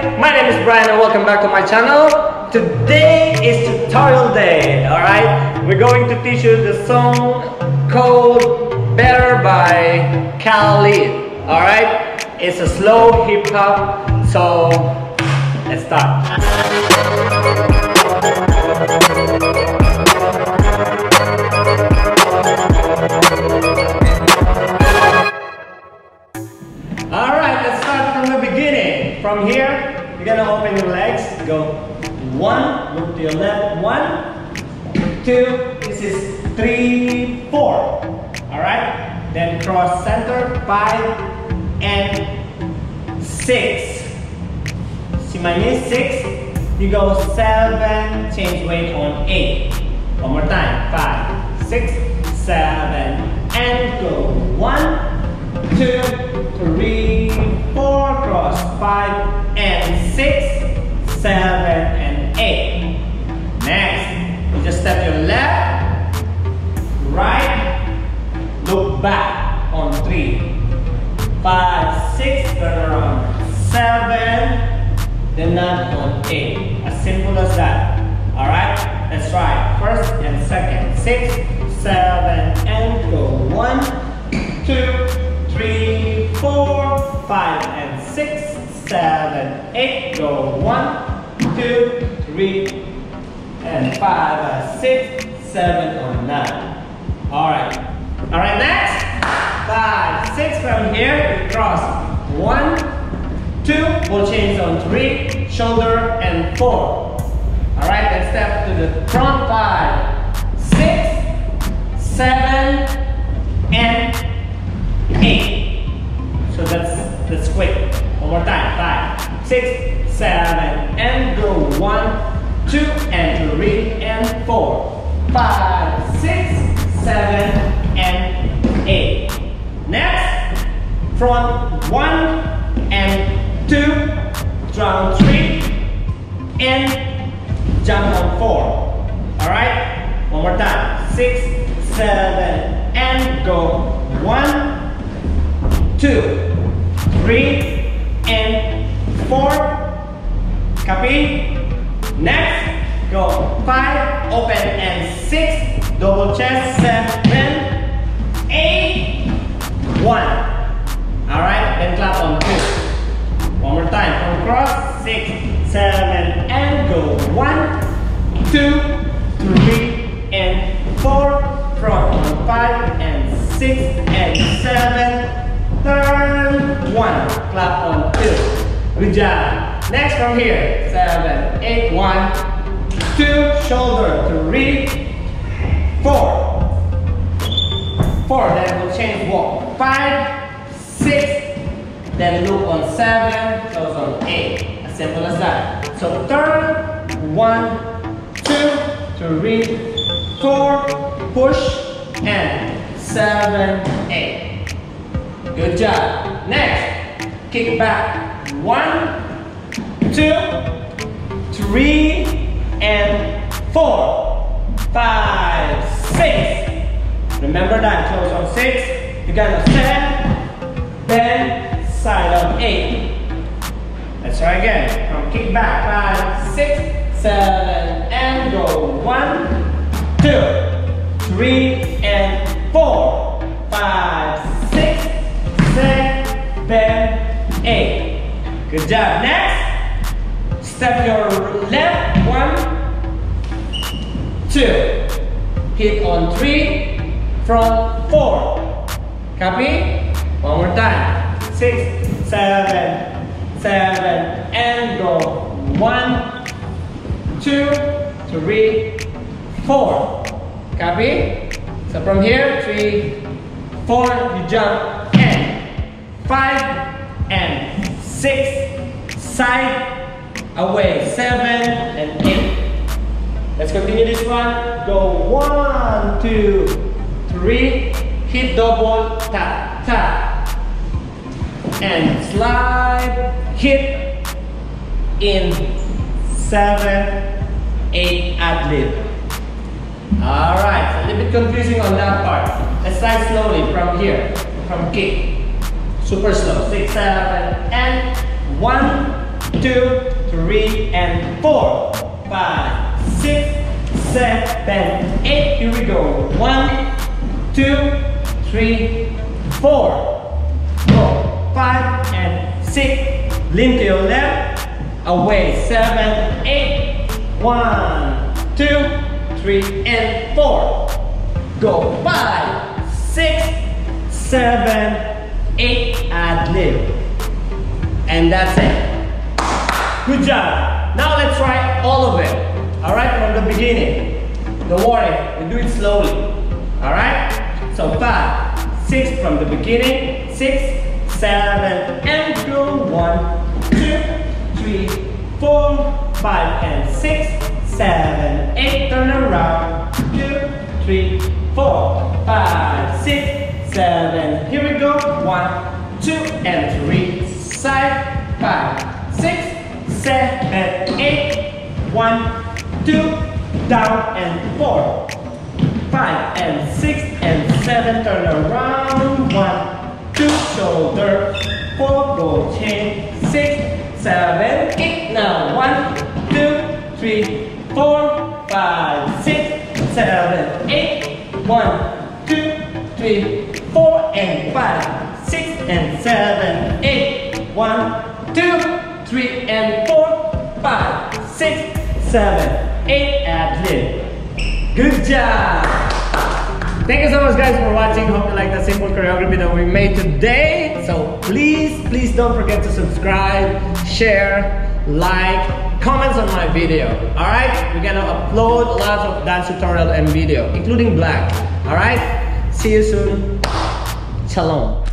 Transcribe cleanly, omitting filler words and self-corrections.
Hi, my name is Brian and welcome back to my channel. Today is tutorial day, alright? We're going to teach you the song called Better by Khalid, alright? It's a slow hip hop, so let's start. Alright, let's start from the beginning. From here, you're gonna open your legs. Go 1, look to your left. 1, 2, this is 3, 4. Alright, then cross center 5 and 6. See my knee? 6. You go 7, change weight on 8. One more time. 5, 6, 7, and go 1, 2, 3, 4, cross 5 and 6, 7 and 8. Next, you just step your left, right, look back on 3, 5, 6, turn around 7, then not on 8. As simple as that. Alright, let's try. First and second. 6, 7, and go 1, 2, 3, 4, 5 and 6, 7, 8. Go 1, 2, 3, and 5, 6, 7, or 9. Alright. Alright, next. 5, 6 from here. Cross. 1, 2. We'll change on 3, shoulder, and 4. Alright, let's step to the front. 5, 6, 7, and 8. So that's quick. One more time. 5, 6, 7, and go 1, 2, and 3, and 4. 5, 6, 7, and 8. Next, front 1 and 2, down 3, and jump on 4. All right. One more time. 6, 7, and go 1, 2, 3, and 4. Copy? Next, go 5, open and 6, double chest, 7, 8, 1. Alright, then clap on 2. One more time, from cross, 6, 7, and go 1, 2, 3, and 4. Front on 5 and 6 and 7. Turn 1, clap on 2. Good job. Next from here, 7, 8, 1, 2, shoulder, 3, 4. 4, then we'll change walk. 5, 6, then loop on 7, close on 8. As simple as that. So turn 1, 2, 3, 4, push, and 7, 8. Good job. Next, kick back. 1, 2, 3, and 4. 5, 6. Remember that. Close on 6. You're gonna set, then side on 8. Let's try again. From kick back. 5, 6, 7, and go 1, 2, 3, and 4. 5, 6, 7, 8. Good job. Next, step your left. 1, 2. Hit on 3, front 4. Copy? One more time. 6, 7, 7, and go 1, 2, 3, 4. Copy? So from here, 3, 4, you jump, and 5, and 6, side, away, 7, and 8. Let's continue this one. Go 1, 2, 3, hit double, tap, tap, and slide, hit in 7, 8 ad-lib. Alright, a little bit confusing on that part. Let's slide slowly from here, from kick. Super slow. 6, 7, and 1, 2, 2, 3, and 4, 5, 6, 7, 8. Here we go. 1, 2, 3, 4. Go. 5 and 6. Lean to your left. Away. 7, 8. 1, 2, 3, and 4. Go. 5, 6, 7, 8. Ad-lib. And that's it. Good job. Now let's try all of it. Alright, from the beginning. Don't worry, we do it slowly. Alright? So 5, 6 from the beginning. 6, 7, and go. 1, 2, 3, 4, 5, and 6, 7, 8. Turn around. 2, 3, 4, 5, 6, 7. Here we go. 1, 2, and 3. Side. 5, 6, 7, 8. 1, 2, down, and 4. 5 and 6 and 7. Turn around. 1, 2, shoulder. 4, go chain. 6, 7, 8. Now 1, 2, 3, 4, 5, 6, 7, 8. 1, 2, 3, 4, and 5, 6, and 7, 8. 1, 2, 3, and 4, 5, 6, 7, 8. Ad-lib. Good job! Thank you so much guys for watching. Hope you like the simple choreography that we made today. So please don't forget to subscribe, share, like, comments on my video. Alright? We're gonna upload lots of dance tutorial and video, including black. Alright? See you soon. Shalom.